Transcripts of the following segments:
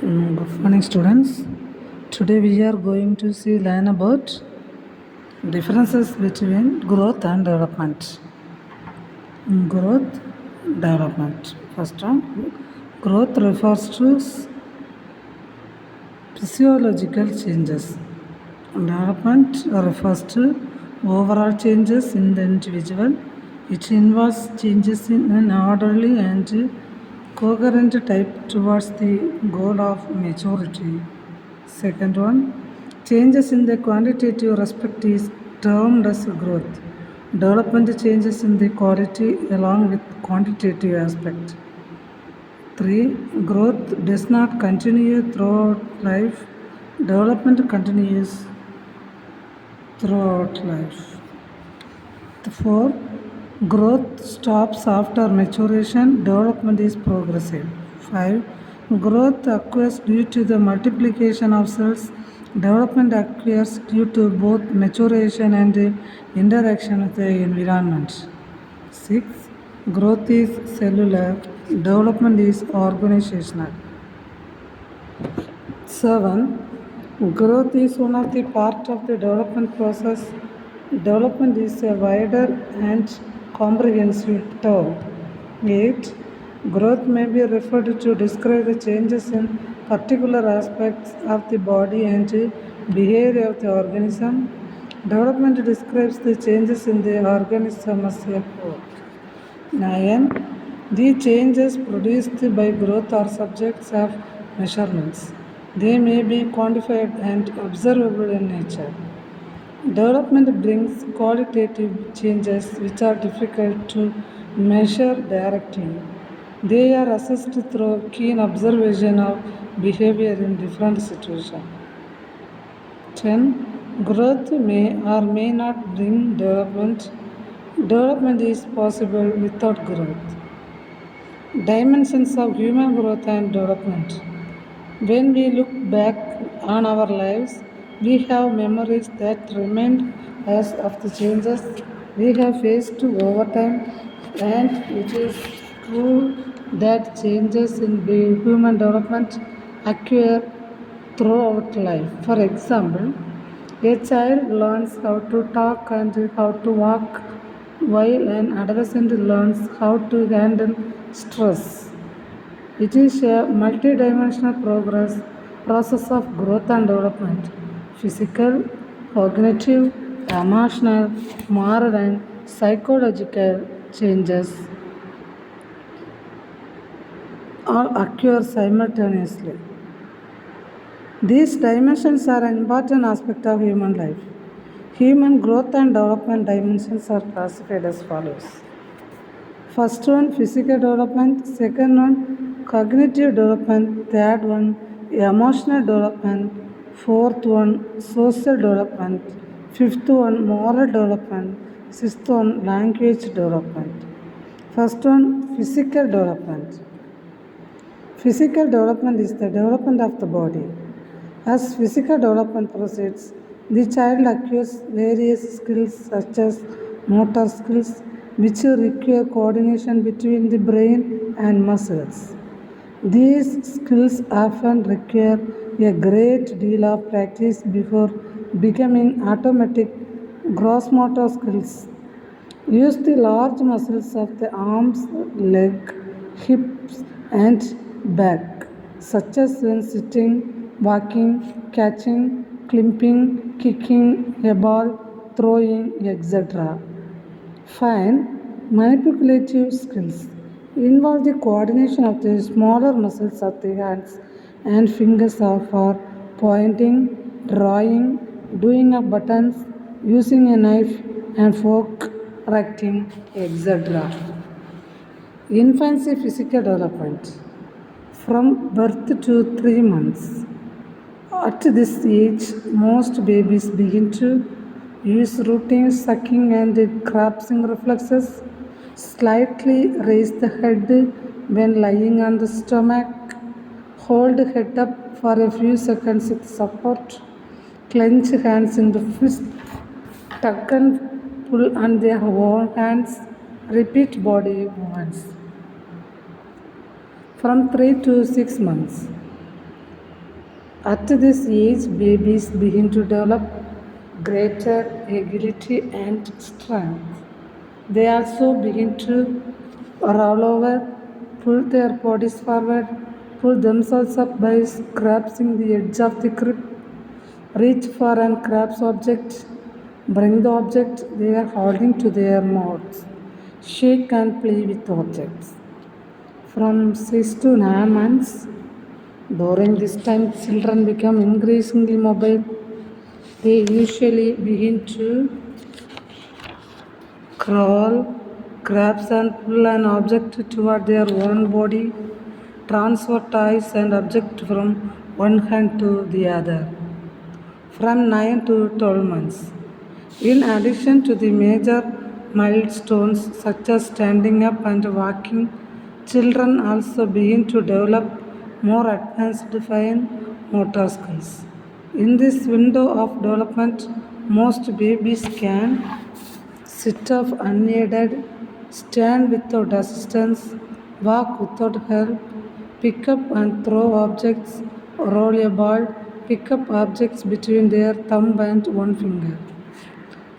Good morning, students. Today we are going to learn about differences between growth and development. Growth, development. First one, growth refers to physiological changes. Development refers to overall changes in the individual. It involves changes in an orderly and coherent type towards the goal of maturity. Second one, changes in the quantitative respect is termed as growth. Development changes in the quality along with quantitative aspect. 3. Growth does not continue throughout life. Development continues throughout life. 4. Growth stops after maturation. Development is progressive. 5. Growth occurs due to the multiplication of cells. Development occurs due to both maturation and interaction with the environment. 6. Growth is cellular. Development is organizational. 7. Growth is one of the part of the development process. Development is a wider and comprehensive term. 8. Growth may be referred to describe the changes in particular aspects of the body and behavior of the organism. Development describes the changes in the organism as a whole. 9. The changes produced by growth are subjects of measurements. They may be quantified and observable in nature. Development brings qualitative changes which are difficult to measure directly. They are assessed through keen observation of behavior in different situations. 10. Growth may or may not bring development. Development is possible without growth. Dimensions of human growth and development. When we look back on our lives, we have memories that remind us of the changes we have faced over time, and it is true that changes in human development occur throughout life. For example, a child learns how to talk and how to walk, while an adolescent learns how to handle stress. It is a multidimensional process of growth and development. Physical, cognitive, emotional, moral, and psychological changes all occur simultaneously. These dimensions are an important aspect of human life. Human growth and development dimensions are classified as follows. First one, physical development. Second one, cognitive development. Third one, emotional development. Fourth one, social development. Fifth one, moral development. Sixth one, language development. First one, physical development. Physical development is the development of the body. As physical development proceeds, the child acquires various skills such as motor skills, which require coordination between the brain and muscles. These skills often require a great deal of practice before becoming automatic. Gross motor skills use the large muscles of the arms, leg, hips, and back, such as when sitting, walking, catching, climbing, kicking a ball, throwing, etc. Fine manipulative skills involve the coordination of the smaller muscles of the hands and fingers for pointing, drawing, doing up buttons, using a knife and fork, writing, etc. Infancy physical development from birth to 3 months. At this age, most babies begin to use routine sucking and crapping reflexes, slightly raise the head when lying on the stomach, hold head up for a few seconds with support, clench hands in the fist, tug and pull on their own hands, repeat body movements. From 3 to 6 months. At this age, babies begin to develop greater agility and strength. They also begin to roll over, pull their bodies forward, pull themselves up by grasping the edge of the crib, reach for and grasp object, bring the object they are holding to their mouths, shake and play with objects. From 6 to 9 months, during this time, children become increasingly mobile. They usually begin to crawl, grasp and pull an object toward their own body, transfer toys and objects from one hand to the other. From 9 to 12 months. In addition to the major milestones such as standing up and walking, children also begin to develop more advanced fine motor skills. In this window of development, most babies can sit up unaided, stand without assistance, walk without help, pick up and throw objects, roll a ball, pick up objects between their thumb and one finger.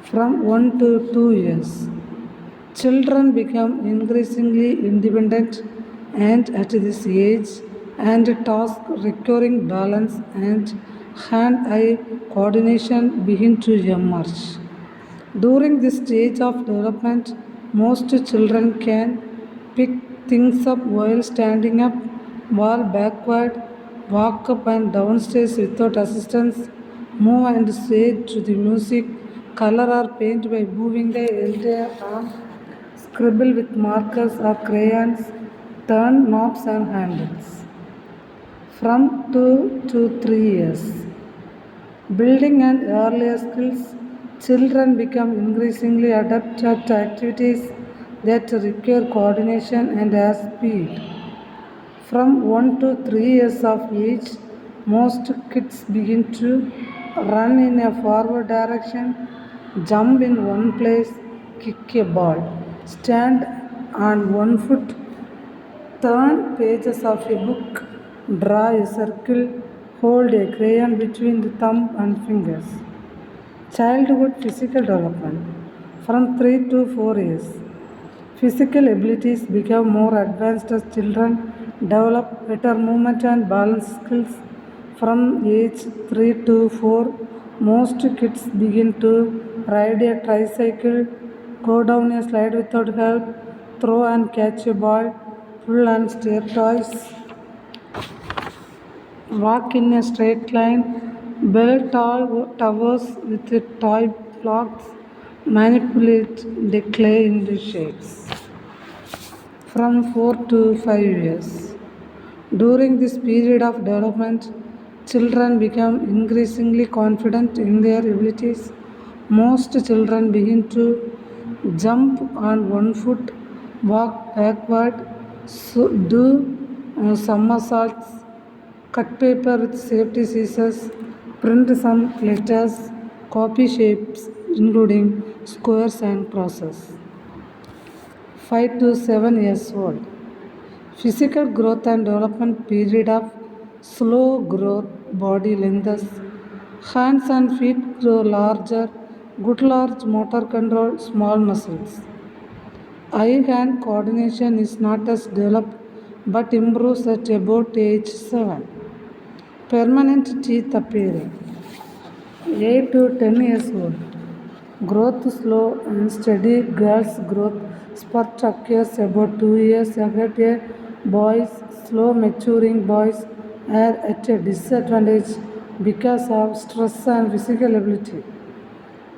From 1 to 2 years, children become increasingly independent and at this age and tasks requiring balance and hand-eye coordination begin to emerge. During this stage of development, most children can pick things up while standing up, walk backward, walk up and down stairs without assistance, move and sway to the music, color or paint by moving the entire arm, scribble with markers or crayons, turn knobs and handles. From 2 to 3 years. Building and earlier skills, children become increasingly adept at activities that require coordination and speed. From 1 to 3 years of age, most kids begin to run in a forward direction, jump in one place, kick a ball, stand on one foot, turn pages of a book, draw a circle, hold a crayon between the thumb and fingers. Childhood physical development from 3 to 4 years. Physical abilities become more advanced as children develop better movement and balance skills. From age 3 to 4, most kids begin to ride a tricycle, go down a slide without help, throw and catch a ball, pull and steer toys, walk in a straight line, build tall towers with toy blocks, manipulate the clay into shapes. From 4 to 5 years. During this period of development, children become increasingly confident in their abilities. Most children begin to jump on one foot, walk backward, do somersaults, cut paper with safety scissors, print some letters, copy shapes including squares and crosses. 5 to 7 years old. Physical growth and development period of slow growth body lengths. Hands and feet grow larger, good large motor control, small muscles. Eye-hand coordination is not as developed but improves at about age 7. Permanent teeth appearing. 8 to 10 years old. Growth slow and steady. Girls' growth spurt occurs about 2 years ahead. Boys, slow maturing boys are at a disadvantage because of stress and physical ability.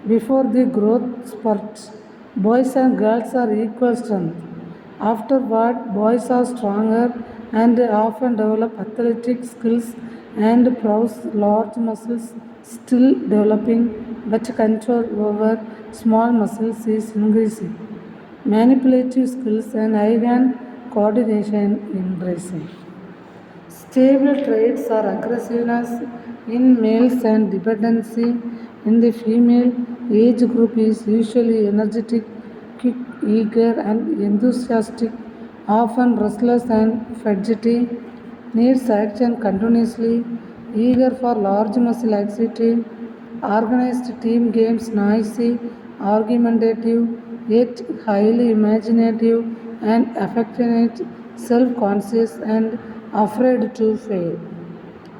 Before the growth spurt, boys and girls are equal strength. Afterward, boys are stronger and often develop athletic skills and browse large muscles, still developing, but control over small muscles is increasing. Manipulative skills and eye-hand coordination increasing. Stable traits are aggressiveness in males and dependency in the female age group is usually energetic, quick, eager, and enthusiastic, often restless and fidgety, needs action continuously, eager for large muscle activity, organized team games, noisy, argumentative, yet highly imaginative and affectionate, self-conscious and afraid to fail.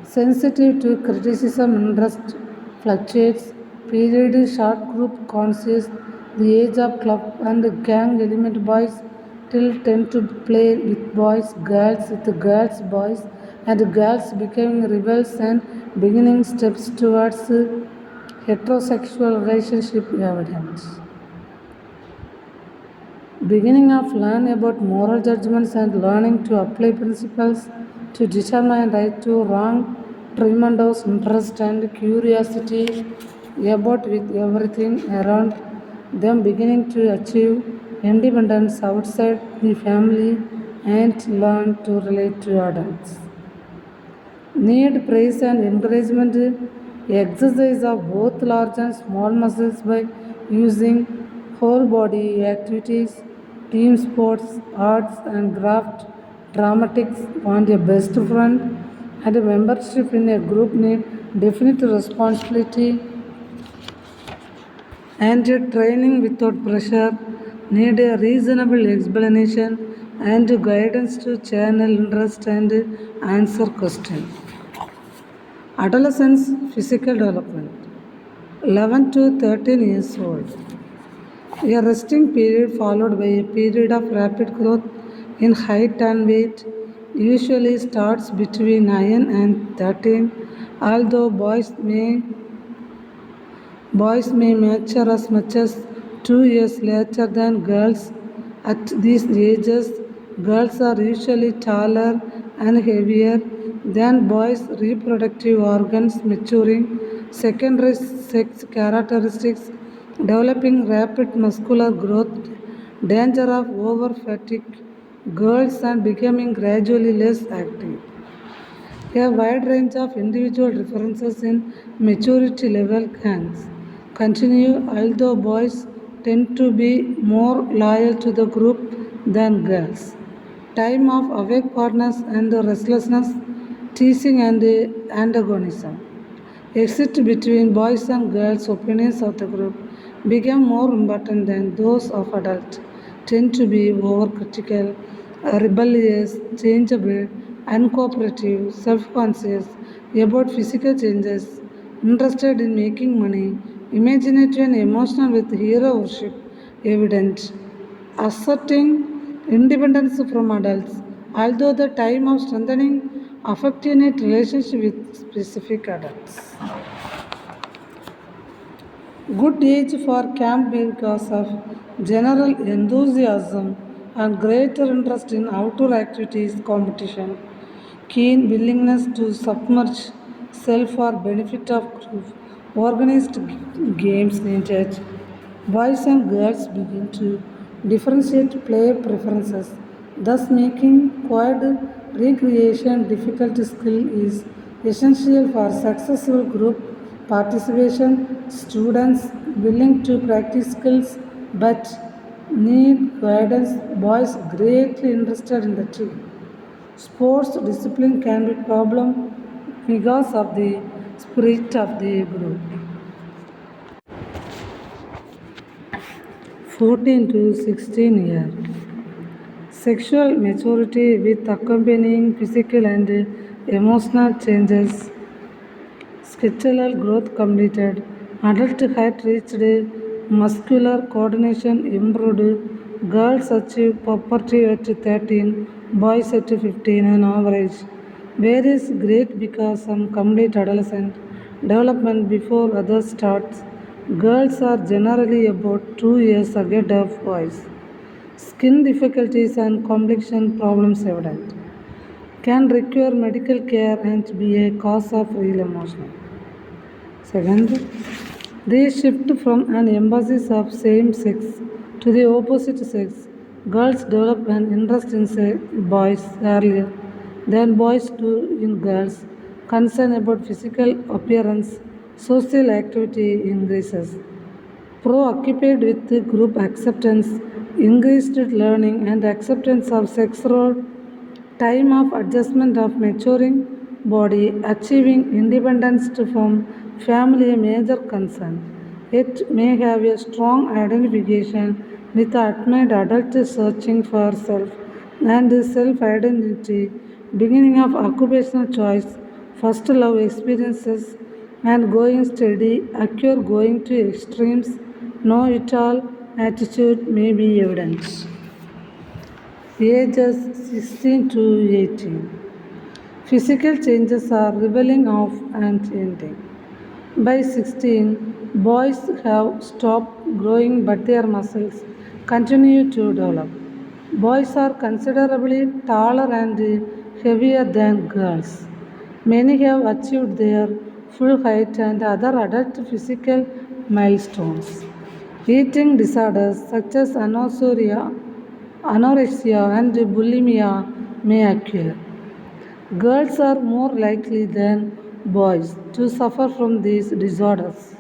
Sensitive to criticism, interest fluctuates. Period short group conscious. The age of club and gang element boys till tend to play with boys, girls with girls, boys, and girls becoming rebels and beginning steps towards heterosexual relationship evidence. Beginning of learn about moral judgments and learning to apply principles to determine right to wrong, tremendous interest and curiosity about with everything around them, beginning to achieve independence outside the family and learn to relate to adults. Need praise and encouragement, exercise of both large and small muscles by using whole body activities, team sports, arts and craft, dramatics, want a best friend, and a membership in a group need definite responsibility and a training without pressure, need a reasonable explanation and guidance to channel interest and answer questions. Adolescence physical development 11 to 13 years old. A resting period followed by a period of rapid growth in height and weight usually starts between 9 and 13, although boys may mature as much as 2 years later than girls. At these ages, girls are usually taller and heavier than boys, reproductive organs maturing, secondary sex characteristics, developing rapid muscular growth, danger of over fatigue, girls and becoming gradually less active. A wide range of individual differences in maturity level gangs continue, although boys tend to be more loyal to the group than girls. Time of awake partners and restlessness, teasing and antagonism. Exit between boys and girls' opinions of the group become more important than those of adults, tend to be overcritical, rebellious, changeable, uncooperative, self-conscious about physical changes, interested in making money, imaginative and emotional with hero worship evident, asserting independence from adults, although the time of strengthening affectionate relationship with specific adults. Good age for camp because of general enthusiasm and greater interest in outdoor activities, competition, keen willingness to submerge self for benefit of group, organized games in church. Boys and girls begin to differentiate play preferences, thus making quiet recreation difficult skill is essential for successful group participation. Students willing to practice skills but need guidance. Boys greatly interested in the team. Sports discipline can be problem because of the spirit of the group. 14 to 16 years. Sexual maturity with accompanying physical and emotional changes. Skeletal growth completed. Adult height reached. Muscular coordination improved. Girls achieve puberty at 13, boys at 15 on average. Varies great because some complete adolescent development before others starts. Girls are generally about 2 years ahead of boys. Skin difficulties and complexion problems evident. Can require medical care and be a cause of real emotion. Second, they shift from an emphasis of same sex to the opposite sex. Girls develop an interest in boys earlier than boys do in girls. Concern about physical appearance, social activity increases. Preoccupied with group acceptance, increased learning and acceptance of sex role, time of adjustment of maturing, body, achieving independence from family a major concern. It may have a strong identification with admitted adult searching for self and self identity, beginning of occupational choice, first love experiences, and going steady, occur going to extremes, know it all attitude may be evident. Ages 16 to 18. Physical changes are revealing of and ending. By 16, boys have stopped growing but their muscles continue to develop. Boys are considerably taller and heavier than girls. Many have achieved their full height and other adult physical milestones. Eating disorders such as anorexia and bulimia may occur. Girls are more likely than boys to suffer from these disorders.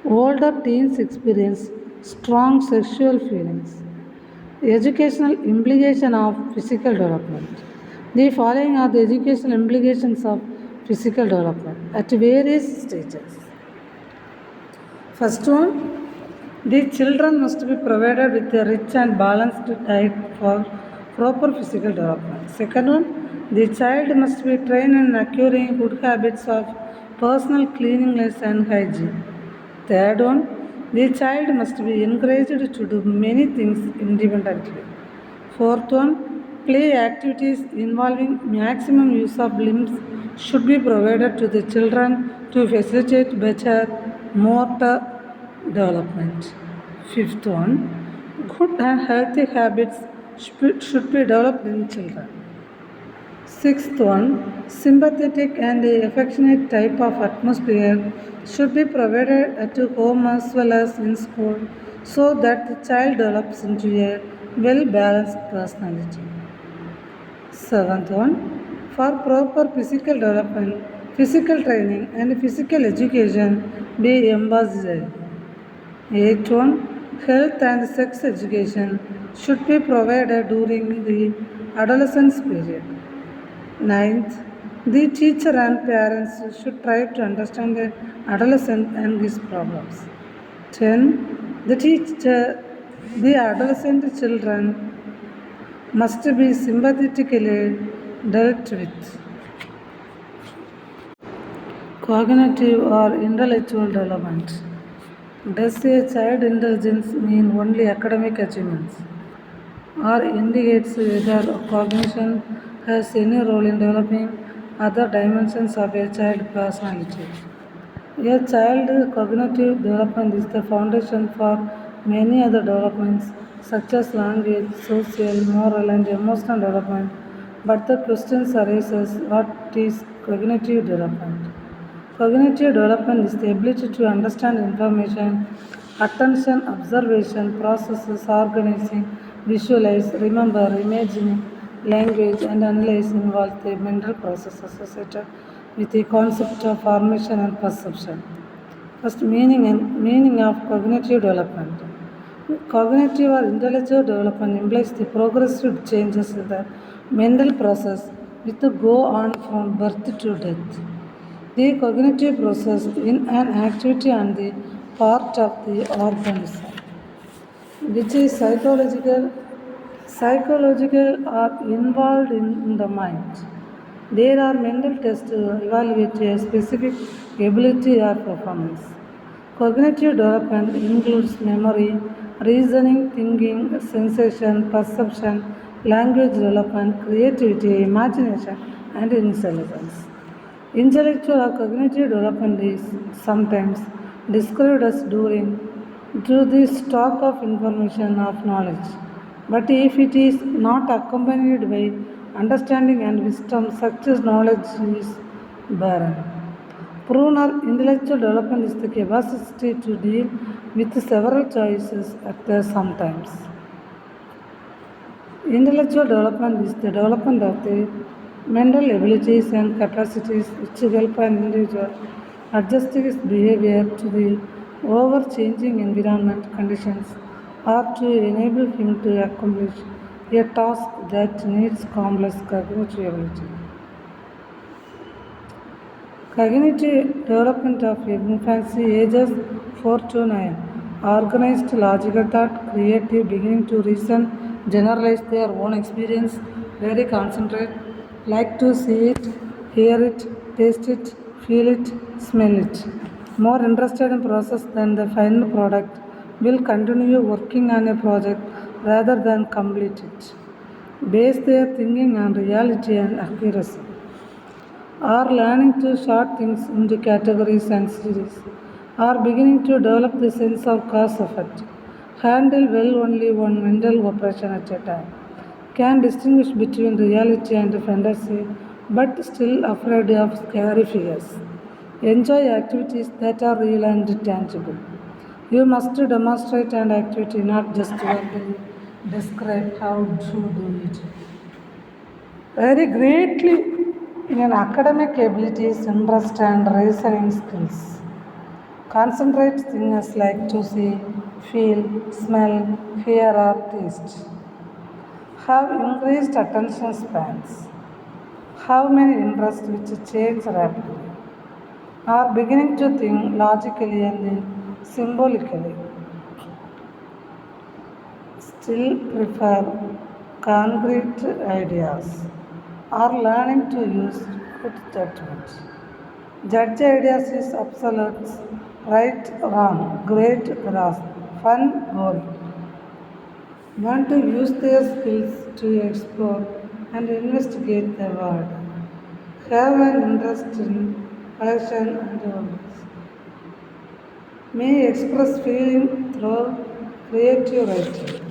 Older teens experience strong sexual feelings. Educational implication of physical development. The following are the educational implications of physical development at various stages. First one, the children must be provided with a rich and balanced diet for proper physical development. Second one, the child must be trained in acquiring good habits of personal cleanliness and hygiene. Third one, the child must be encouraged to do many things independently. Fourth one, play activities involving maximum use of limbs should be provided to the children to facilitate better motor development. Fifth one, good and healthy habits should be developed in children. Sixth one, sympathetic and affectionate type of atmosphere should be provided at home as well as in school so that the child develops into a well-balanced personality. Seventh one, for proper physical development, physical training and physical education be emphasized. Eighth one, health and sex education should be provided during the adolescence period. Ninth, the teacher and parents should try to understand the adolescent and his problems. 10. The adolescent children must be sympathetically dealt with. Cognitive or intellectual development. Does a child intelligence mean only academic achievements, or indicates whether cognition has any role in developing other dimensions of a child's personality? A child's cognitive development is the foundation for many other developments such as language, social, moral, and emotional development. But the question arises, what is cognitive development? Cognitive development is the ability to understand information, attention, observation, processes, organizing, visualize, remember, imagine, language, and analyze involve the mental process associated with the concept of formation and perception. First, meaning of cognitive development. Cognitive or intellectual development implies the progressive changes in the mental process which go on from birth to death. The cognitive process in an activity on the part of the organism, which is psychological are involved in the mind. There are mental tests to evaluate a specific ability or performance. Cognitive development includes memory, reasoning, thinking, sensation, perception, language development, creativity, imagination, and intelligence. Intellectual or cognitive development is sometimes described as to the stock of information of knowledge. But if it is not accompanied by understanding and wisdom, such as knowledge is barren. Proven or intellectual development is the capacity to deal with several choices at the same times. Intellectual development is the development of the mental abilities and capacities which help an individual adjust his behavior to the ever-changing environment conditions or to enable him to accomplish a task that needs complex cognitive ability. Cognitive development of infancy ages 4 to 9. Organized logical thought, creative, beginning to reason, generalize their own experience, very concentrate, like to see it, hear it, taste it, feel it, smell it. More interested in process than the final product, will continue working on a project rather than complete it. Base their thinking on reality and accuracy are learning to sort things into categories and series, are beginning to develop the sense of cause effect, handle well only one mental operation at a time, can distinguish between reality and fantasy, but still afraid of scary figures, enjoy activities that are real and tangible. You must demonstrate an activity, not just verbally describe how to do it. Very greatly in academic abilities, interest and reasoning skills. Concentrate things like to see, feel, smell, hear or taste. Have increased attention spans. Have many interests which change rapidly. Are beginning to think logically and symbolically. Still prefer concrete ideas. Are learning to use good judgment. Judge ideas is absolute, right, wrong, great, grasp, fun, boring. Want to use their skills to explore and investigate the world. Have an interest in fashion and hobbies. May express feeling through creative writing.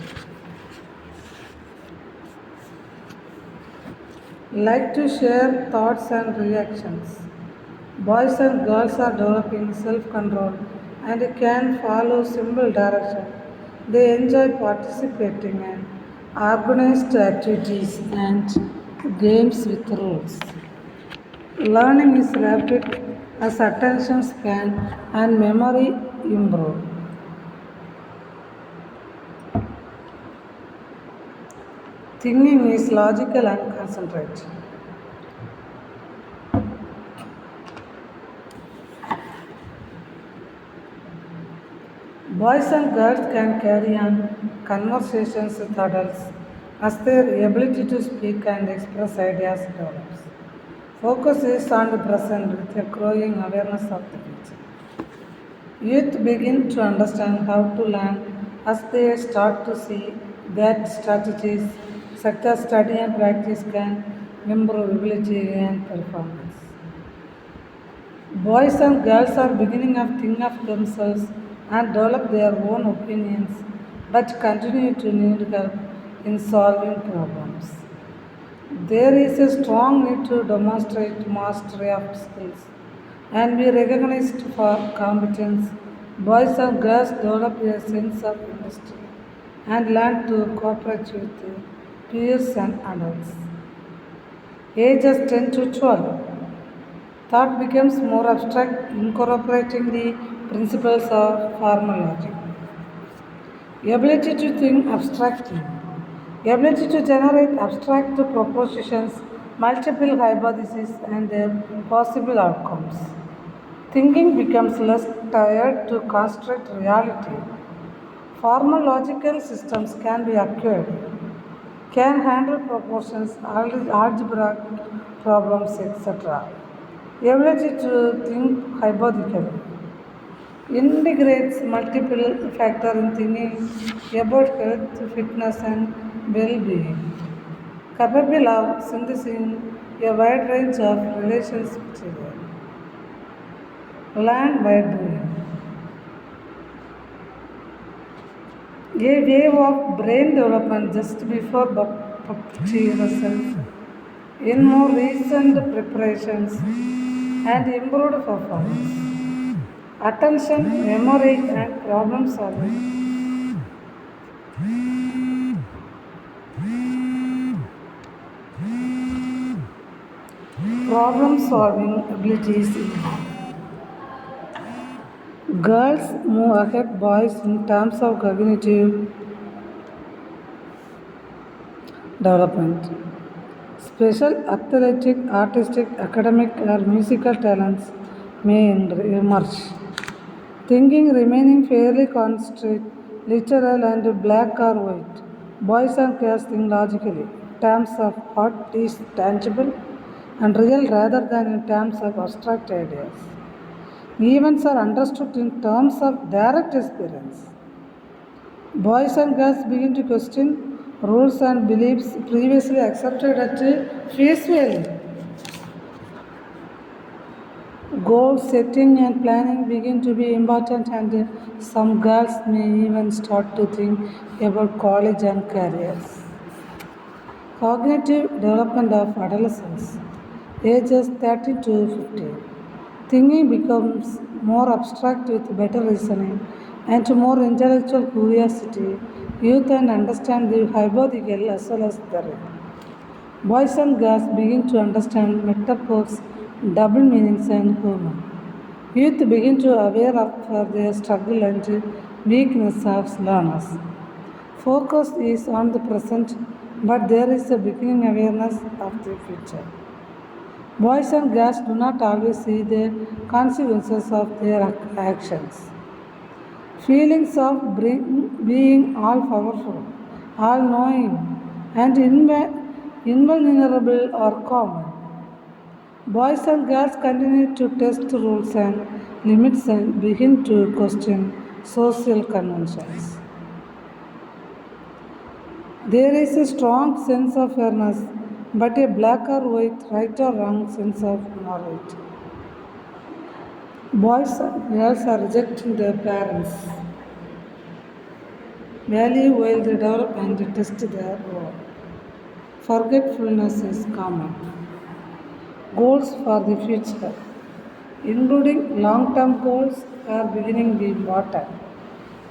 Like to share thoughts and reactions. Boys and girls are developing self control and can follow simple direction. They enjoy participating in organized activities and games with rules. Learning is rapid as attention span and memory improve. Thinking is logical and concentrate. Boys and girls can carry on conversations with adults as their ability to speak and express ideas develops. Focus is on the present with a growing awareness of the future. Youth begin to understand how to learn as they start to see that strategies such as study and practice can improve ability and performance. Boys and girls are beginning to think of themselves and develop their own opinions, but continue to need help in solving problems. There is a strong need to demonstrate mastery of skills and be recognized for competence. Boys and girls develop a sense of industry and learn to cooperate with peers and adults. Ages 10 to 12. Thought becomes more abstract, incorporating the principles of formal logic. Ability to think abstractly. Ability to generate abstract propositions, multiple hypotheses, and their possible outcomes. Thinking becomes less tired to construct reality. Formal logical systems can be acquired, can handle proportions, algebraic problems, etc. Ability to think hypothetically integrates multiple factors in thinking about health, fitness, and well-being. Capable of synthesizing a wide range of relations material. Learn by doing. A wave of brain development just before puberty results in more recent preparations and improved performance. Attention, memory, and problem solving. Problem solving abilities. Girls move ahead boys in terms of cognitive development. Special athletic, artistic, academic, or musical talents may emerge. Thinking remaining fairly constant, literal and black or white. Boys and girls think logically, in terms of what is tangible and real rather than in terms of abstract ideas. Events are understood in terms of direct experience. Boys and girls begin to question rules and beliefs previously accepted at face value. Goal setting and planning begin to be important, and some girls may even start to think about college and careers. Cognitive development of adolescence, ages 13 to 15. Thinking becomes more abstract with better reasoning and to more intellectual curiosity. Youth and understand the hypothetical as well as the real. Boys and girls begin to understand metaphors, double meanings, and humor. Youth begin to aware of their struggle and weakness of learners. Focus is on the present, but there is a beginning awareness of the future. Boys and girls do not always see the consequences of their actions. Feelings of being all powerful, all knowing, and invulnerable are common. Boys and girls continue to test rules and limits and begin to question social conventions. There is a strong sense of fairness, but a black or white, right or wrong sense of morality. Boys and girls are rejecting their parents' value while they develop and test their own. Forgetfulness is common. Goals for the future, including long-term goals, are beginning to be important.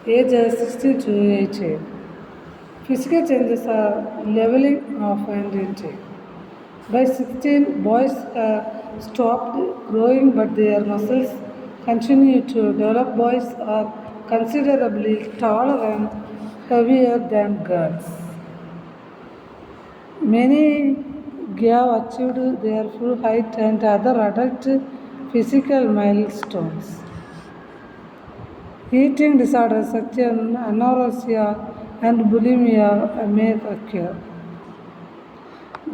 Ages 16 to 18. Physical changes are leveling off and intake. By 16, boys have stopped growing, but their muscles continue to develop. Boys are considerably taller and heavier than girls. Many have achieved their full height and other adult physical milestones. Eating disorders such as anorexia and bulimia may occur.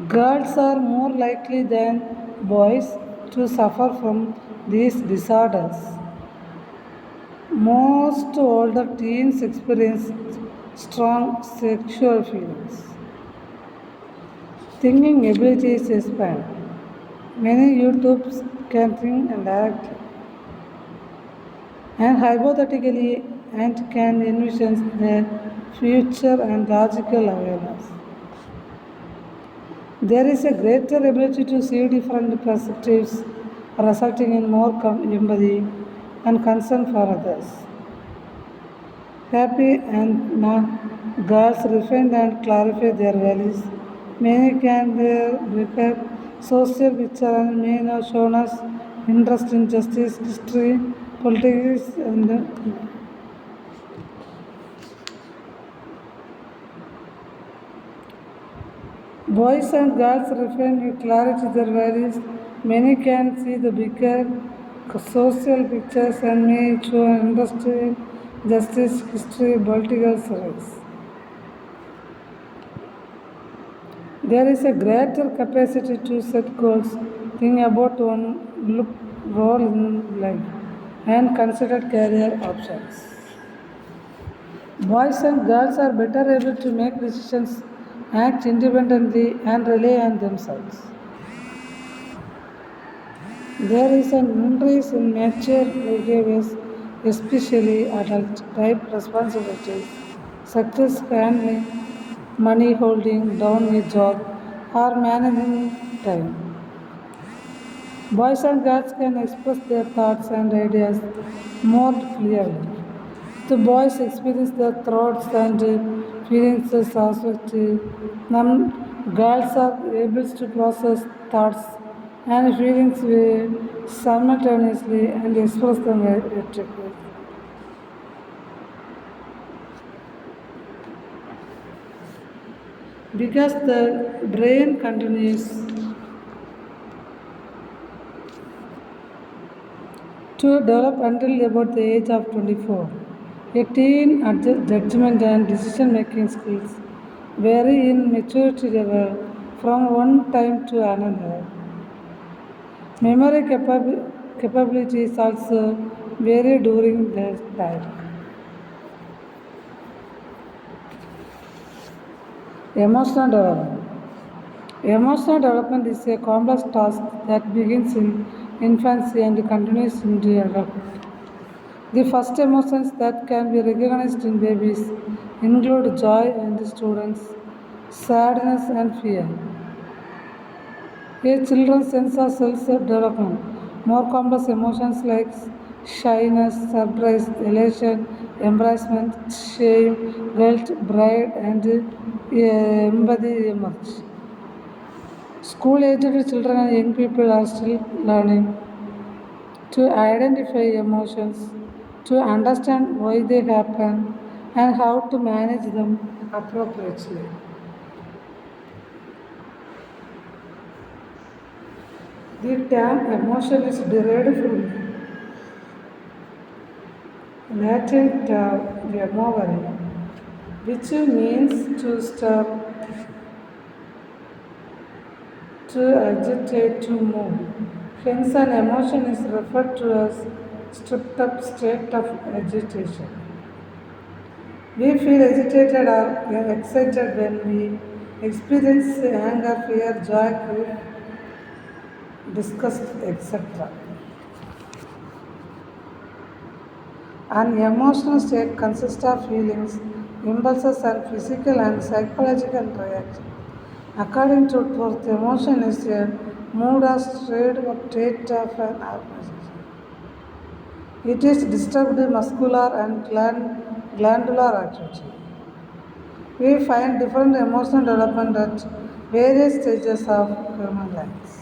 Girls are more likely than boys to suffer from these disorders. Most older teens experience strong sexual feelings. Thinking abilities expand. Many YouTubes can think and act and hypothetically and can envision the future and logical awareness. There is a greater ability to see different perspectives, resulting in more empathy and concern for others. Happy and girls refine and clarify their values. Many can prepare social picture and may have shown us interest in justice, history, politics, and boys and girls refine with clarity their values. Many can see the bigger social pictures and may show interest in justice, history, political service. There is a greater capacity to set goals, think about one role in life, and consider career options. Boys and girls are better able to make decisions, act independently, and rely on themselves. There is an increase in mature behaviors, especially adult type responsibilities, such as handling money, holding down a job, or managing time. Boys and girls can express their thoughts and ideas more clearly. The boys experience their thoughts and feelings subjectively. Girls are able to process thoughts and feelings simultaneously and express them electrically. because the brain continues to develop until about the age of 24. A teen judgment and decision making skills vary in maturity level from one time to another. Memory capabilities also vary during this time. Emotional development. Emotional development is a complex task that begins in infancy and continues into adulthood. The first emotions that can be recognized in babies include joy and students, sadness and fear. A children's sense of self-development, more complex emotions like shyness, surprise, elation, embarrassment, shame, guilt, pride, and empathy emerge. School-aged children and young people are still learning to identify emotions, to understand why they happen, and how to manage them appropriately. The term emotion is derived from Latin term removere, which means to stir, to agitate, to move. Hence, an emotion is referred to as stripped up state of agitation. We feel agitated or excited when we experience anger, fear, joy, grief, disgust, etc. An emotional state consists of feelings, impulses, and physical and psychological reactions. According to Truth, emotion is a mood or state of an organization. It is disturbed muscular and glandular activity. We find different emotional development at various stages of human life.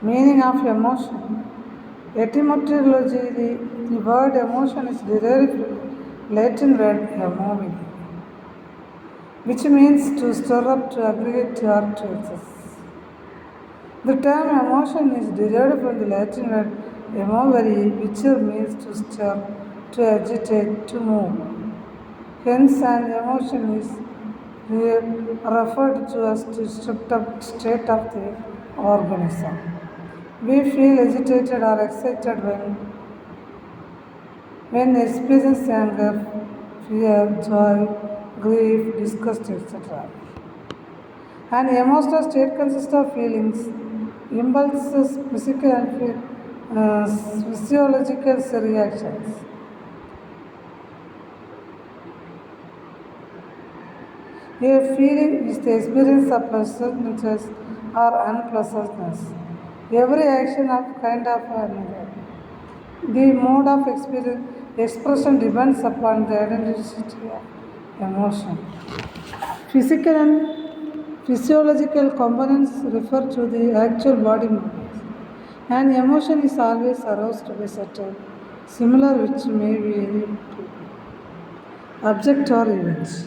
Meaning of emotion. Etymologically, the word emotion is derived from Latin word emovere, which means to stir up, to aggregate, or to excess. The term emotion is derived from the Latin word emovere, which means to stir, to agitate, to move. Hence, an emotion is referred to as the stripped up state of the organism. We feel agitated or excited when experience anger, fear, joy, grief, disgust, etc. An emotional state consists of feelings, impulses, physical and physiological reactions. A feeling is the experience of pleasantness or unpleasantness. Every action of kind of another. The mode of expression depends upon the identity of emotion. Physical and physiological components refer to the actual body movements. An emotion is always aroused by certain similar which may be any object or events.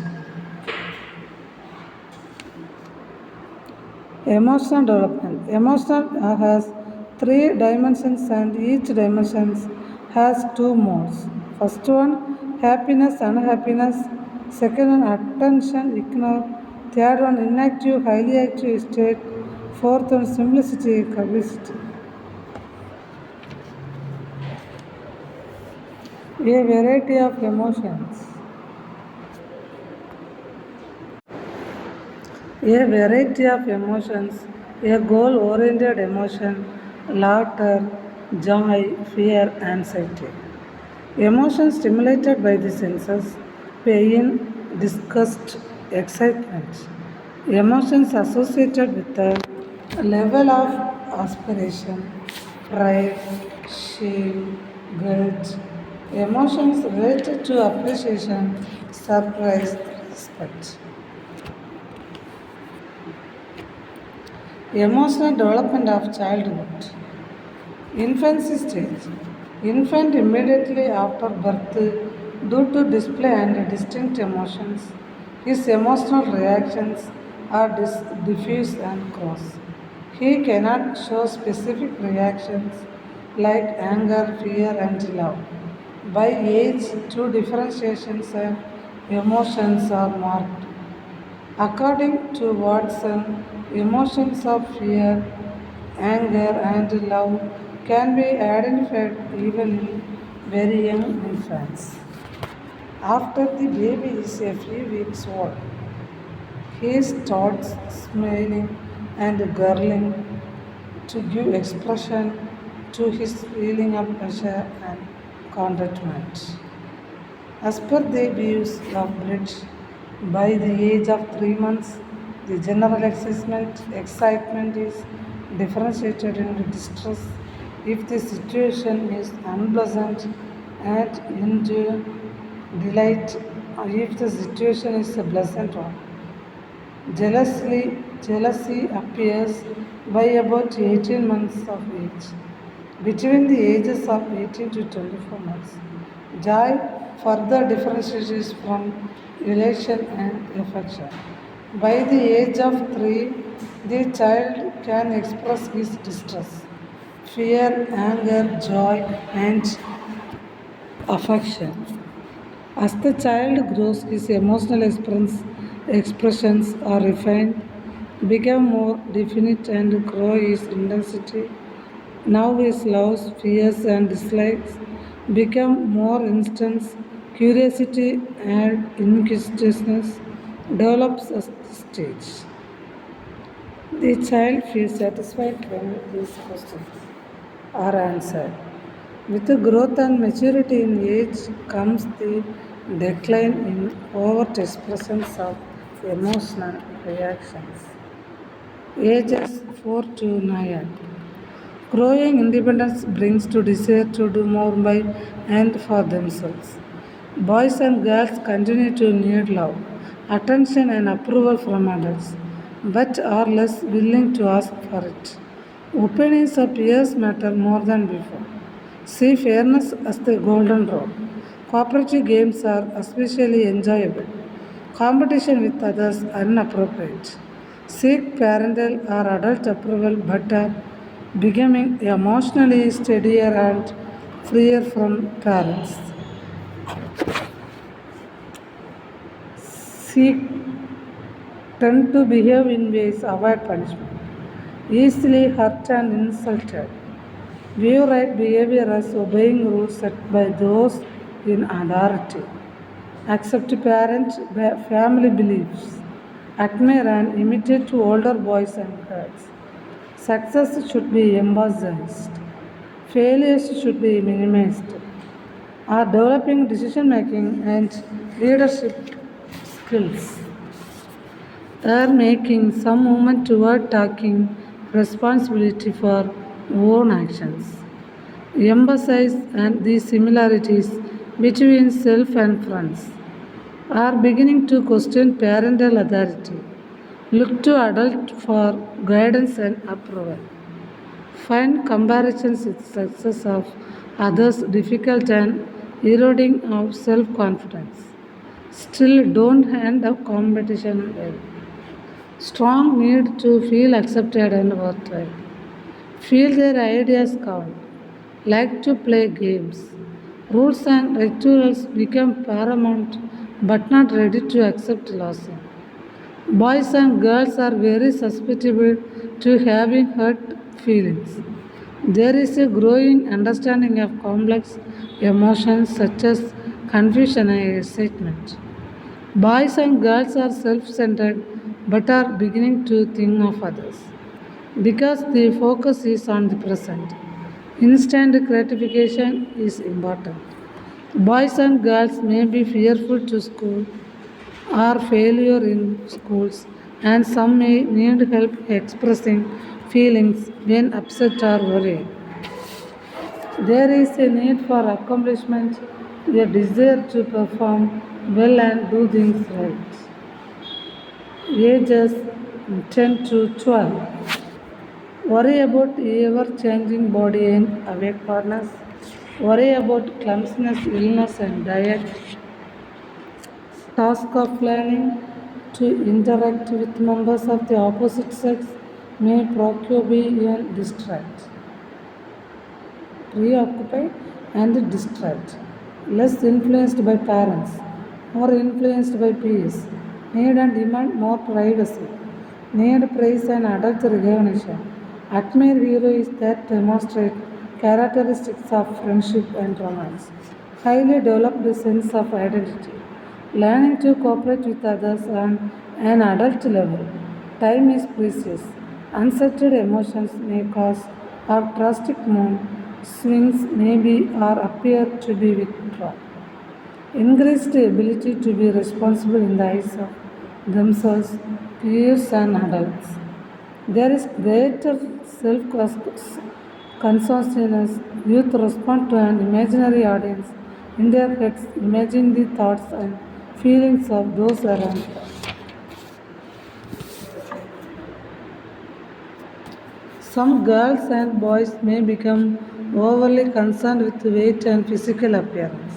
Emotional development. Emotional has three dimensions and each dimension has two modes. First one, happiness, unhappiness. Second one, attention, ignore. Third one, inactive, highly active state. Fourth one, simplicity, capacity. A variety of emotions. A variety of emotions, a goal-oriented emotion, laughter, joy, fear, anxiety. Emotions stimulated by the senses, pain, disgust, excitement. Emotions associated with a level of aspiration, pride, shame, guilt. Emotions related to appreciation, surprise, respect. Emotional development of childhood. Infancy stage. Infant immediately after birth due to display and distinct emotions. His emotional reactions are diffuse and cross. He cannot show specific reactions like anger, fear, and love. By age, two differentiations of emotions are marked. According to Watson, emotions of fear, anger, and love can be identified even in very young infants. After the baby is a few weeks old, he starts smiling and gurgling to give expression to his feeling of pleasure and contentment. As per the views of Bridge, by the age of 3 months, the general excitement is differentiated into distress if the situation is unpleasant and into delight if the situation is a pleasant one. Jealousy appears by about 18 months of age. Between the ages of 18 to 24 months, joy further differentiates from elation and affection. By the age of 3, the child can express his distress, fear, anger, joy, and affection. As the child grows, his emotional expressions are refined, become more definite, and grow his intensity. Now his loves, fears, and dislikes become more intense. Curiosity and inquisitiveness develops at this stage. The child feels satisfied when these questions are answered. With the growth and maturity in age comes the decline in overt expressions of emotional reactions. Ages 4 to 9. Growing independence brings to desire to do more by and for themselves. Boys and girls continue to need love, attention, and approval from adults, but are less willing to ask for it. Opinions of peers matter more than before. See fairness as the golden rule. Cooperative games are especially enjoyable. Competition with others inappropriate. Seek parental or adult approval but are becoming emotionally steadier and freer from parents. Seek tend to behave in ways avoid punishment. Easily hurt and insulted. View right behavior as obeying rules set by those in authority. Accept parent family beliefs. Admire and imitate to older boys and girls. Success should be emphasized. Failures should be minimized. Are developing decision making and leadership skills. Are making some movement toward taking responsibility for own actions. Emphasize and the similarities between self and friends. Are beginning to question parental authority. Look to adult for guidance and approval. Find comparisons with success of others difficult and eroding of self-confidence. Still don't end up competition well. Strong need to feel accepted and worthwhile. Feel their ideas count. Like to play games. Rules and rituals become paramount but not ready to accept losses. Boys and girls are very susceptible to having hurt feelings. There is a growing understanding of complex emotions such as confusion and excitement. Boys and girls are self centered but are beginning to think of others because the focus is on the present. Instant gratification is important. Boys and girls may be fearful to school or failure in schools, and some may need help expressing feelings when upset or worried. There is a need for accomplishment, a desire to perform well and do things right. Ages 10 to 12. Worry about ever changing body and awkwardness. Worry about clumsiness, illness, and diet. Task of learning to interact with members of the opposite sex may preoccupy and distract, less influenced by parents, more influenced by peers, need and demand more privacy, need praise and adult recognition, admire heroes that demonstrate characteristics of friendship and romance, highly developed sense of identity, learning to cooperate with others on an adult level. Time is precious. Unsettled emotions may cause or drastic mood swings may be or appear to be withdrawn. Increased ability to be responsible in the eyes of themselves, peers, and adults. There is greater self consciousness. Youth respond to an imaginary audience in their heads, imagining the thoughts and feelings of those around them. Some girls and boys may become overly concerned with weight and physical appearance.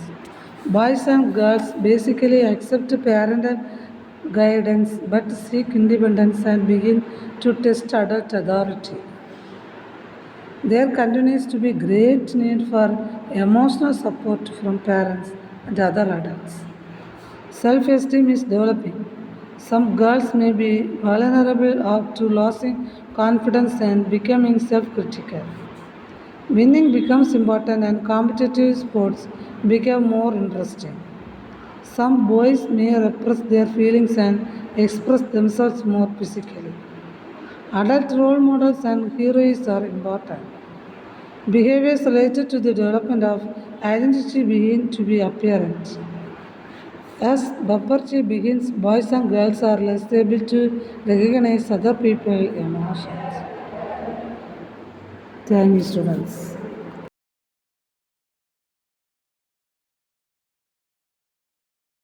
Boys and girls basically accept parental guidance but seek independence and begin to test adult authority. There continues to be great need for emotional support from parents and other adults. Self esteem is developing. Some girls may be vulnerable to losing confidence and becoming self critical. Winning becomes important and competitive sports become more interesting. Some boys may repress their feelings and express themselves more physically. Adult role models and heroes are important. Behaviors related to the development of identity begin to be apparent. As puberty begins, boys and girls are less able to recognize other people's emotions. Thank you, students.